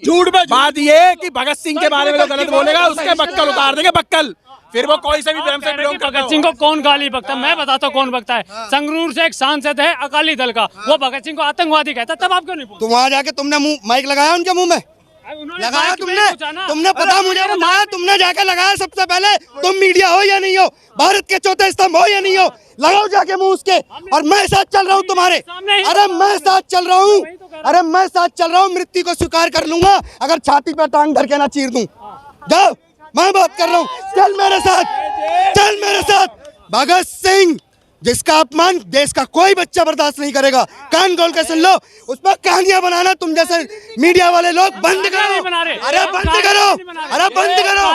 झूठ पे बात ये कि भगत सिंह के बारे में जो गलत बोलेगा उसके बक्कल उतार देंगे, बक्कल। फिर वो कोई से भी धर्म से बिलोंग करता हो। भगत सिंह को कौन गाली बकता है? मैं बताता हूँ कौन बकता है। संगरूर से एक सांसद है अकाली दल का, वो भगत सिंह को आतंकवादी कहता है, तब आप क्यों नहीं बोलते? तुम वहाँ जाके तुमने मुंह माइक लगाया उनके मुंह में? लगाया तुमने पता मुझे बताया, तुमने जाके लगाया सबसे पहले। तुम मीडिया हो या नहीं हो, भारत के चौथे स्तंभ हो या नहीं हो, लगाओ जाके मुंह उसके। और मैं साथ चल रहा हूँ तुम्हारे, अरे मैं साथ चल रहा हूँ, अरे मैं साथ चल रहा हूँ। मृत्यु को स्वीकार कर लूंगा अगर छाती पे टांग धर के ना चीर दूं। जाओ, मैं बात कर रहा हूँ, चल मेरे साथ, चल मेरे साथ। भगत सिंह जिसका अपमान देश का कोई बच्चा बर्दाश्त नहीं करेगा। कान खोल के सुन लो, उस पर कहानियां बनाना तुम जैसे मीडिया वाले लोग बंद करो। अरे बंद करो, अरे बंद करो,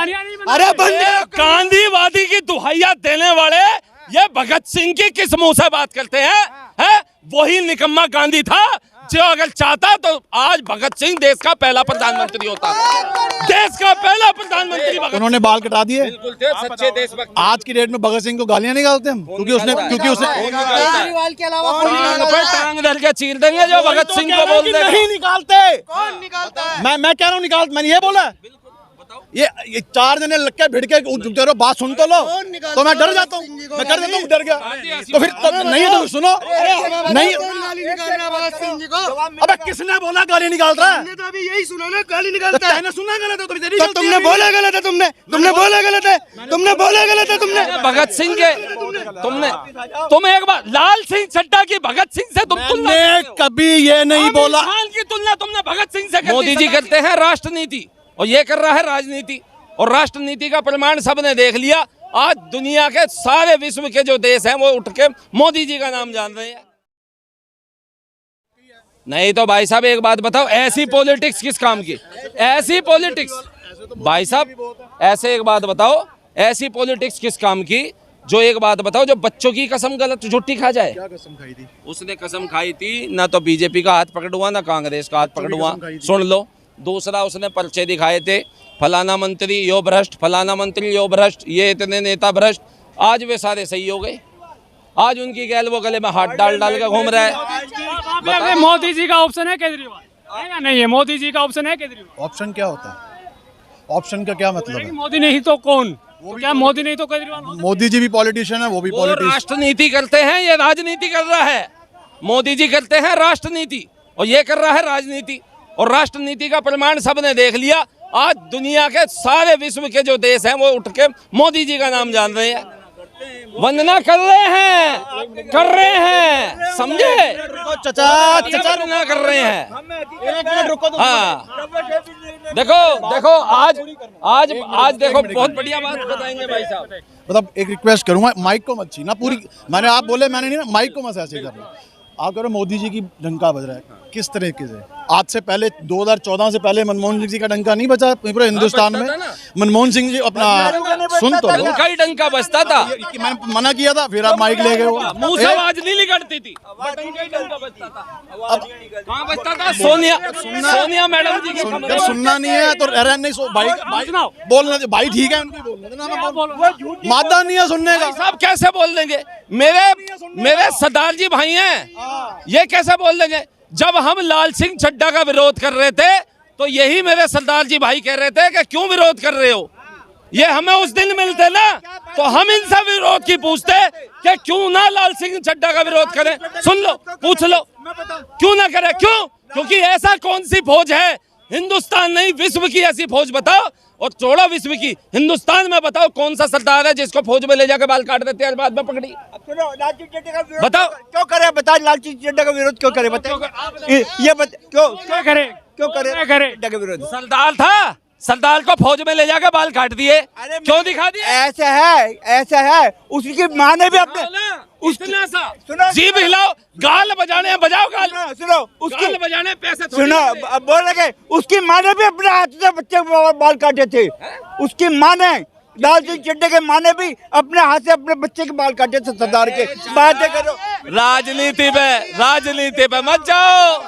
अरे बंद करो। गांधीवादी की दुहाइयां देने वाले ये भगत सिंह की किस मुंह से बात करते हैं? वही निकम्मा गांधी था जो अगर चाहता तो आज भगत सिंह देश का पहला प्रधानमंत्री होता। देश का पहला प्रधानमंत्री भगत। उन्होंने बाल कटा दिए। बिल्कुल थे सच्चे देशभक्त। आज की डेट में भगत सिंह को गालियां निकालते हम क्योंकि उसने टांग धर के चीर देंगे जो भगत सिंह को बोल देंगे। नहीं निकालते। कौन निकालता? मैं कह रहा हूँ निकाल, मैंने ये बोला। ये चार जने लग के भिड़ के रहो, बात सुन तो लो, तो मैं डर जाता हूँ, मैं कर देता हूँ, डर गया तो फिर नहीं तो सुनो। नहीं, अबे किसने बोला गाली निकाल रहा है? यही सुना ना, गाली निकालता है। सुना गलत है तो तुमने बोला गलत है, तुमने बोला गलत है, तुमने बोला गलत है। तुमने भगत सिंह के तुम एक बार लाल सिंह चड्ढा की भगत सिंह से तुम तुलना कभी ये नहीं बोला। की तुलना तुमने भगत सिंह से मोदी जी करते हैं राष्ट्रनीति और ये कर रहा है राजनीति, और राष्ट्रनीति का प्रमाण सबने देख लिया। आज दुनिया के सारे विश्व के जो देश हैं वो उठ के मोदी जी का नाम जान रहे हैं। नहीं तो भाई साहब एक बात बताओ, ऐसी पॉलिटिक्स किस काम की? ऐसी पॉलिटिक्स भाई साहब, ऐसे एक बात बताओ, ऐसी पॉलिटिक्स किस काम की? जो एक बात बताओ, जो बच्चों की कसम गलत झूठी खा जाए। क्या कसम खाई थी? उसने कसम खाई थी ना तो बीजेपी का हाथ पकड़ुआ ना कांग्रेस का हाथ पकड़ुआ। सुन लो, दूसरा उसने पर्चे दिखाए थे, फलाना मंत्री यो भ्रष्ट, फलाना मंत्री यो भ्रष्ट, ये इतने नेता भ्रष्ट। आज वे सारे सही हो गए। आज उनकी गैल वो गले में हाथ डाल डाल के घूम रहा है। मोदी जी का ऑप्शन है केजरीवाल है या नहीं है? मोदी जी का ऑप्शन है केजरीवाल। ऑप्शन क्या होता है? ऑप्शन का क्या मतलब है? मोदी नहीं तो कौन? क्या मोदी नहीं तो केजरीवाल? मोदी जी भी पॉलिटिशियन है, वो भी पॉलिटिशियन। राष्ट्रनीति करते हैं, ये राजनीति कर रहा है। मोदी जी करते हैं राष्ट्रनीति और ये कर रहा है राजनीति, और राष्ट्रनीति का प्रमाण सबने देख लिया। आज दुनिया के सारे विश्व के जो देश हैं वो उठ के मोदी जी का नाम जान रहे हैं, वंदना कर रहे हैं, समझे? चचा वंदना कर रहे हैं। हाँ, देखो आज देखो बहुत बढ़िया बात बताएंगे भाई साहब। मतलब एक रिक्वेस्ट करूंगा, माइक को मत छीना पूरी। मैंने आप बोले, मैंने नहीं ना, माइक को मत ऐसे करना। आप कह रहे मोदी जी की डंका बज रहा है, किस तरीके से? आज से पहले 2014 से पहले मनमोहन सिंह जी का डंका नहीं बचा पूरे हिंदुस्तान में। मनमोहन सिंह जी अपना सुन तो लो, उनका ही डंका बजता था। मैंने मना किया था, फिर आप माइक ले गए हो। मुंह से आवाज नहीं निकलती थी, कहाँ बजता था? सोनिया मैडम जी के सुनना नहीं है तो नहीं। भाई बोलना, भाई ठीक है, उनकी बोलना मादा नहीं है सुनने का। साहब कैसे बोल देंगे? मेरे सरदार जी भाई हैं, ये कैसे बोल देंगे? जब हम लाल सिंह चड्ढा का विरोध कर रहे थे तो यही मेरे सरदार जी भाई कह रहे थे कि क्यों विरोध कर रहे हो। ये हमें उस दिन मिलते ना तो हम इनसे विरोध की पूछते कि क्यों ना लाल सिंह चड्ढा का विरोध करें। सुन लो, पूछ लो, क्यों ना करें? क्यों? क्योंकि ऐसा कौन सी फौज है, हिंदुस्तान नहीं विश्व की ऐसी फौज बताओ, और छोड़ो विश्व की, हिंदुस्तान में बताओ कौन सा सरदार है जिसको फौज में ले जाकर बाल काट देते हैं, बाद में पकड़ी। बताओ क्यों करे? बता, लाल सिंह चड्ढा का विरोध क्यों करे? बताओ क्यों करे? क्यों करे का विरोध? सरदार था, सरदार को फौज में ले जाकर बाल काट दिए, क्यों दिखा दिए? ऐसा है उसकी माँ ने भी अपने इतना सा जीभ हिलाओ, गाल बजाने बजाओ, सुनो उसकी बजाने पैसे सुनो, बोल रहे उसकी माँ ने भी अपने हाथ से बच्चे को बाल काटे थे। उसकी माँ ने, लाल सिंह चड्ढा के माँ ने भी अपने हाथ से अपने बच्चे के बाल काटे थे सरदार के। बातें करो राजनीति पे मत जाओ।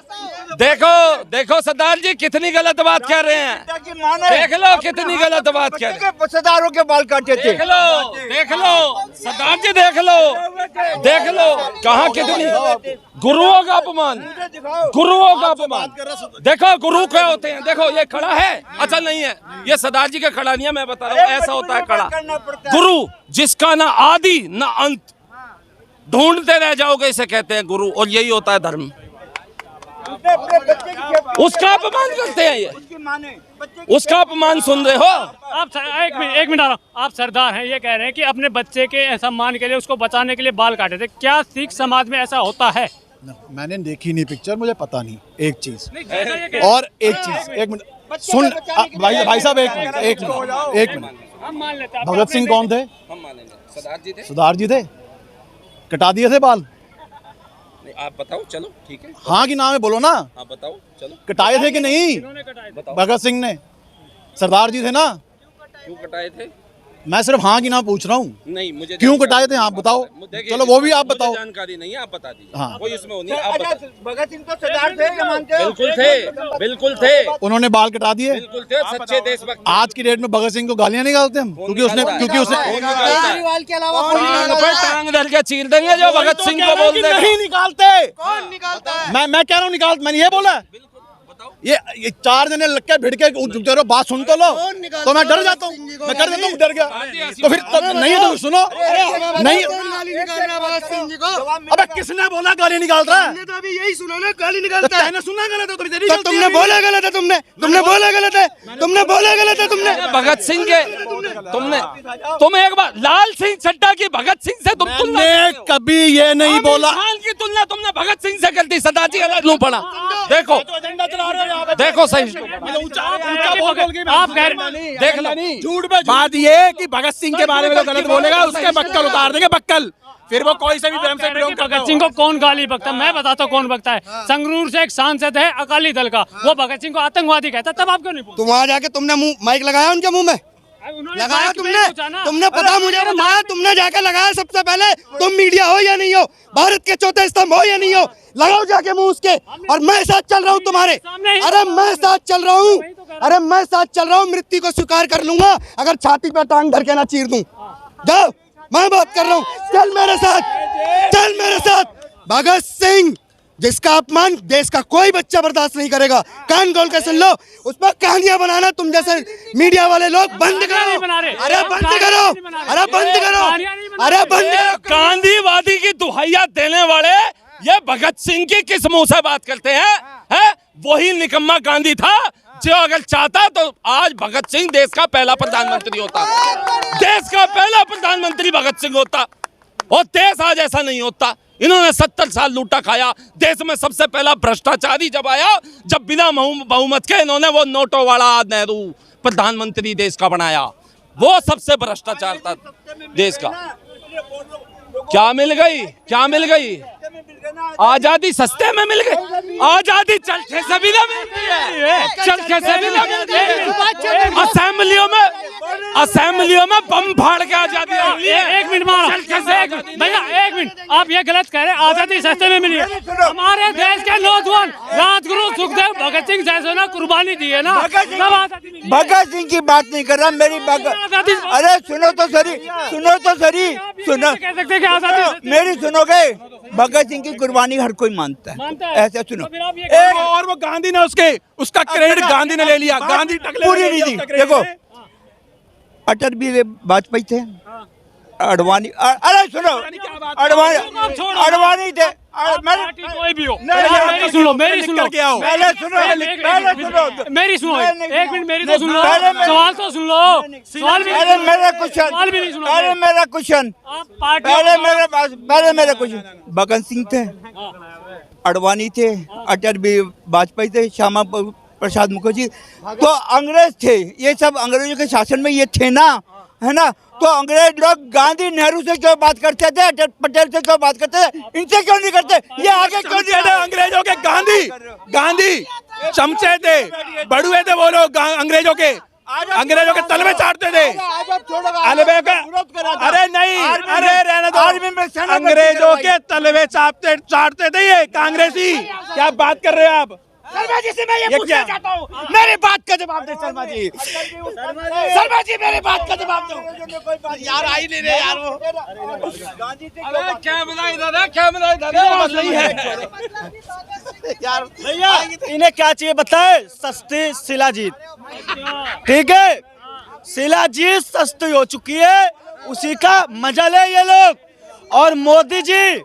देखो देखो सरदार जी कितनी गलत बात कर रहे हैं, देख लो कितनी गलत बात कर रहे हैं। सरदारों के बाल काटे थे। देख लो सरदार जी, देख लो कहाँ कितनी गुरुओं का अपमान, गुरुओं का अपमान। देखो गुरु क्या होते हैं, देखो ये खड़ा है, अच्छा नहीं है ये सरदार जी का खड़ा नहीं है, मैं बता रहा हूँ ऐसा होता है खड़ा। गुरु जिसका ना आदि ना अंत, ढूंढते रह जाओगे इसे कहते हैं गुरु, और यही होता है धर्म। उसका अपमान करते हैं ये, उसका अपमान सुन रहे हो आप? एक मिनट आ रहा हूं। आप सरदार हैं, ये कह रहे हैं कि अपने बच्चे के सम्मान के लिए, उसको बचाने के लिए बाल काटे थे। क्या सिख समाज में ऐसा होता है? मैंने देखी नहीं पिक्चर, मुझे पता नहीं एक चीज। नहीं, और एक चीज, एक मिनट सुन भाई साहब, एक मिनट हम मान लेते हैं। भगत सिंह कौन थे? हम मानेंगे सरदार जी थे। कटा दिए थे बाल? नहीं, आप बताओ, चलो ठीक है। हाँ कि नाम है बोलो ना। हाँ बताओ, चलो। कटाए थे कि नहीं भगत सिंह ने? सरदार जी थे ना? क्यों कटाए थे? मैं सिर्फ हाँ कि ना पूछ रहा हूँ। नहीं, मुझे क्यों कटाए थे आप बताओ। चलो वो भी आप बताओ। जानकारी नहीं है, आप बता दीजिए। हाँ। कोई इसमें नहीं, आप बताओ। भगत सिंह तो सरदार थे, ये मानते हो? बिल्कुल थे। उन्होंने बाल कटा दिए? बिल्कुल थे, सच्चे देशभक्त। आज की डेट में भगत सिंह को गालियां निकालते हम, क्योंकि उसने केजरीवाल के अलावा कौन निकालता है? टांग धर के चीर देंगे जो भगत सिंह को बोल देंगे। नहीं निकालते। कौन निकालता है? मैं कह रहा हूँ निकाल, मैंने ये बोला। ये चार जने लग के भिड़ के चलो बात सुन तो लो, तो मैं डर जाता हूँ, मैं कर देता हूँ, डर गया तो फिर नहीं है तो सुनो नहीं। अबे किसने बोला गाली निकाल रहा है? तो अभी यही सुना ना, गाली निकालता है। मैंने सुना गलत है तो तेरी तो तुमने बोला गलत है, तुमने बोला गलत है, तुमने बोला गलत है, तुमने भगत सिंह के तुम एक बार लाल सिंह चड्ढा की भगत सिंह से तुम तुलना मैंने कभी ये नहीं बोला। खान की तुलना तुमने भगत सिंह से कर दी। सरदार जी अलग लू पड़ा। देखो सही आप कह रहे देख लो। झूठ पे बात ये कि भगत सिंह के बारे में तो गलत बोलेगा, उसके बक्कल उतार देंगे, बक्कल। फिर वो कोई से भी धर्म से बिलोंग करता भगत सिंह को कौन गाली बकता है? मैं बताता हूँ कौन बकता है। संगरूर से एक सांसद है अकाली दल का, वो भगत सिंह को आतंकवादी कहता, तब आप क्यों नहीं पूछते? तुम वहां जाके तुमने मुंह माइक लगाया उनके मुंह में? लगाया तुमने पता मुझे बताया, तुमने जाके लगाया सबसे पहले। तुम मीडिया हो या नहीं हो, भारत के चौथे स्तंभ हो या नहीं हो, लगाओ जाके मुंह उसके। और मैं साथ चल रहा हूँ तुम्हारे, अरे मैं साथ चल रहा हूँ, अरे मैं साथ चल रहा हूँ। मृत्यु को स्वीकार कर लूंगा अगर छाती पे टांग धर के ना चीर दूं। जाओ, मैं बात कर रहा हूँ, चल मेरे साथ, चल मेरे साथ। भगत सिंह जिसका अपमान देश का कोई बच्चा बर्दाश्त नहीं करेगा। कान खोल के सुन लो, उस पर कहानियां बनाना तुम जैसे मीडिया वाले लोग बंद करो। अरे बंद करो, अरे बंद करो, अरे बंद करो। गांधीवादी की दुहाइया देने वाले ये भगत सिंह की किस मुंह से बात करते हैं? वही निकम्मा गांधी था जो अगर चाहता तो आज भगत सिंह देश का पहला प्रधानमंत्री होता, देश का पहला प्रधानमंत्री भगत सिंह होता। और देश आज ऐसा नहीं होता। इन्होंने 70 साल लूटा खाया। देश में सबसे पहला भ्रष्टाचारी जब आया, जब बिना बहुमत के इन्होंने वो नोटों वाला नेहरू प्रधानमंत्री देश का बनाया, वो सबसे भ्रष्टाचार था देश का। क्या मिल गई? क्या मिल गई? आजादी सस्ते में मिल गई। आजादी चलते से भी ना मिलती है, चलते से भी ना मिलती है। असेंबलियों में बम फाड़ के आजादी। एक मिनट मारो भैया, एक मिनट। आप ये गलत कह रहे हैं, आजादी सस्ते में मिली है। हमारे देश के नौजवान राजगुरु सुखदेव भगत सिंह जैसे ना कुर्बानी दी है ना, तब आजादी मिली। भगत सिंह की बात नहीं कर रहा मेरी अरे सुनो तो सही, सुनो कह सकते हैं कि आजादी मेरी सुनोगे। भगत सिंह की कुर्बानी हर कोई मानता है, ऐसे सुनो। तो फिर आप ये और वो गांधी ने उसका क्रेडिट गांधी ने ले लिया। गांधी पूरी नहीं दी। देखो अटल बिहारी वाजपेयी थे, अडवाणी, अरे सुनो, अडवाणी थे। कोई भी हो, मेरी सुनो, मेरी सुनो, मेरी सुनो, एक मिनट मेरी तो सुन लो, सवाल तो सुन लो। सवाल भी नहीं सुनो। अरे मेरा क्वेश्चन पहले मेरा क्वेश्चन। भगत सिंह थे, अडवाणी थे, अटल बिहारी वाजपेयी थे, श्यामा प्रसाद मुखर्जी, तो अंग्रेज थे। ये सब अंग्रेजों के शासन में ये थे ना, है ना। तो अंग्रेज लोग गांधी नेहरू से क्यों बात करते थे, अटल पटेल से क्यों बात करते थे, इनसे क्यों नहीं करते? ये आगे क्यों नहीं थे? अंग्रेजों के गांधी चमचे थे, बड़ुए थे वो लोग अंग्रेजों के तलवे चाटते थे। अरे नहीं, अरे रहने दो। अंग्रेजों के तलवे चाटते थे ये कांग्रेसी। क्या बात कर रहे हैं आप? शर्मा जी से मैं ये पूछना चाहता हूँ, मेरी बात का जवाब दे शर्मा जी। शर्मा जी मेरी बात का जवाब दो। यार आई नहीं रहे यार वो। क्या मिला इधर, क्या मिला इधर, नहीं है यार भैया इन्हें क्या चाहिए बताए? सस्ती शिलाजीत, ठीक है, शिलाजीत सस्ती हो चुकी है, उसी का मजा ले ये लोग। और मोदी जी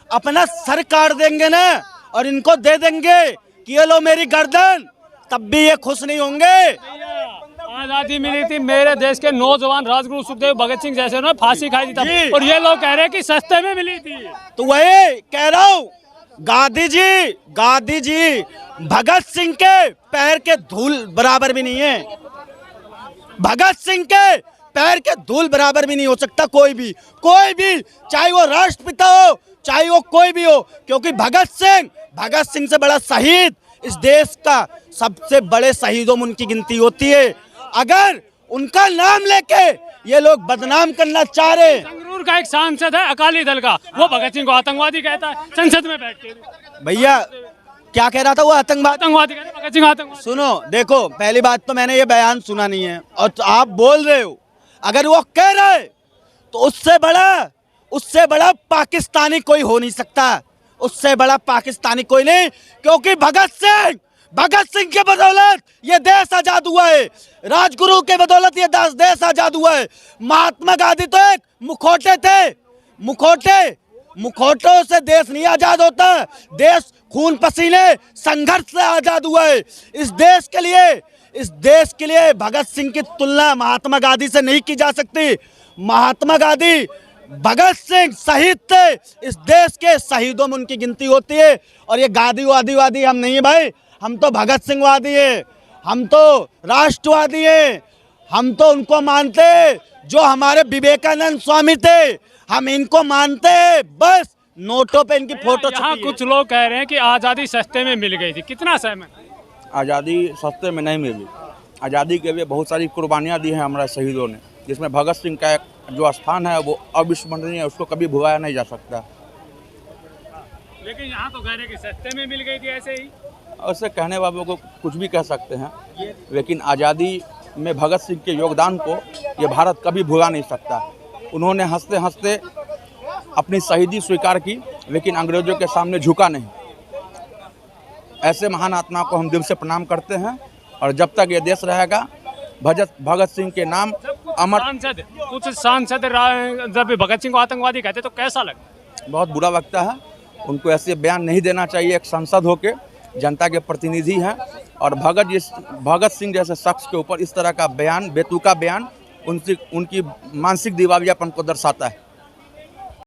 अपना सर काट देंगे ना और इनको दे देंगे कि ये लो मेरी गर्दन, तब भी ये खुश नहीं होंगे। आजादी मिली थी, मेरे देश के नौजवान राजगुरु सुखदेव भगत सिंह जैसे ने फांसी खाई थी तब, और ये लोग कह रहे हैं कि सस्ते में मिली थी। तो वही कह रहा हूँ, गांधी जी भगत सिंह के पैर के धूल बराबर भी नहीं है। भगत सिंह के पैर के धूल बराबर भी नहीं हो सकता कोई भी, चाहे वो राष्ट्रपिता हो, चाहे वो कोई भी हो, क्योंकि भगत सिंह से बड़ा शहीद इस देश का सबसे बड़े शहीदों में उनकी गिनती होती है। अगर उनका नाम लेके ये लोग बदनाम करना चाह रहे हैं। संगरूर का एक सांसद है अकाली दल का, वो भगत सिंह को आतंकवादी कहता है संसद में बैठ के। भैया क्या कह रहा था वो? आतंकवादी कहता है, भगत सिंह आतंकवादी। सुनो देखो, पहली बात तो मैंने ये बयान सुना नहीं है, और तो आप बोल रहे हो, अगर वो कह रहे तो उससे बड़ा पाकिस्तानी कोई हो नहीं सकता, उससे बड़ा पाकिस्तानी कोई नहीं, क्योंकि भगत सिंह के बदौलत ये देश आजाद हुआ है, राजगुरु के बदौलत ये देश आजाद हुआ है। महात्मा गांधी तो एक मुखौटे थे, मुखौटों से देश नहीं आजाद होता, देश खून पसीने संघर्ष से आजाद हुआ है। इस देश के लिए भगत सिंह की तुलना महात्मा गांधी से नहीं की जा सकती। महात्मा गांधी, भगत सिंह शहीद थे, इस देश के शहीदों में उनकी गिनती होती है। और ये गांधीवादी हम नहीं है भाई, हम तो भगत सिंह वादी है, हम तो राष्ट्रवादी है, हम तो उनको मानते जो हमारे विवेकानंद स्वामी थे, हम इनको मानते हैं। बस नोटों पे इनकी फोटो छपी है। कुछ लोग कह रहे हैं कि आजादी सस्ते में मिल गई थी, कितना सहमत? आज़ादी सस्ते में नहीं मिली। आज़ादी के लिए बहुत सारी कुर्बानियाँ दी हैं हमारे शहीदों ने, जिसमें भगत सिंह का जो स्थान है वो अविस्मरणीय है, उसको कभी भुलाया नहीं जा सकता। लेकिन यहाँ तो कह रहे हैं कि सस्ते में मिल गई थी, ऐसे ही। ऐसे कहने वालों को कुछ भी कह सकते हैं, लेकिन आज़ादी में भगत सिंह के योगदान को ये भारत कभी भुला नहीं सकता। उन्होंने हंसते हंसते अपनी शहीदी स्वीकार की, लेकिन अंग्रेजों के सामने झुका नहीं। ऐसे महान आत्मा को हम दिल से प्रणाम करते हैं, और जब तक ये देश रहेगा भगत सिंह के नाम अमर। कुछ सांसद जब भगत सिंह को आतंकवादी कहते तो कैसा लगता? बहुत बुरा लगता है, उनको ऐसे बयान नहीं देना चाहिए। एक सांसद होके जनता के प्रतिनिधि हैं, और भगत सिंह जैसे शख्स के ऊपर इस तरह का बयान, बेतुका बयान, उनकी मानसिक दिवालियापन को दर्शाता है।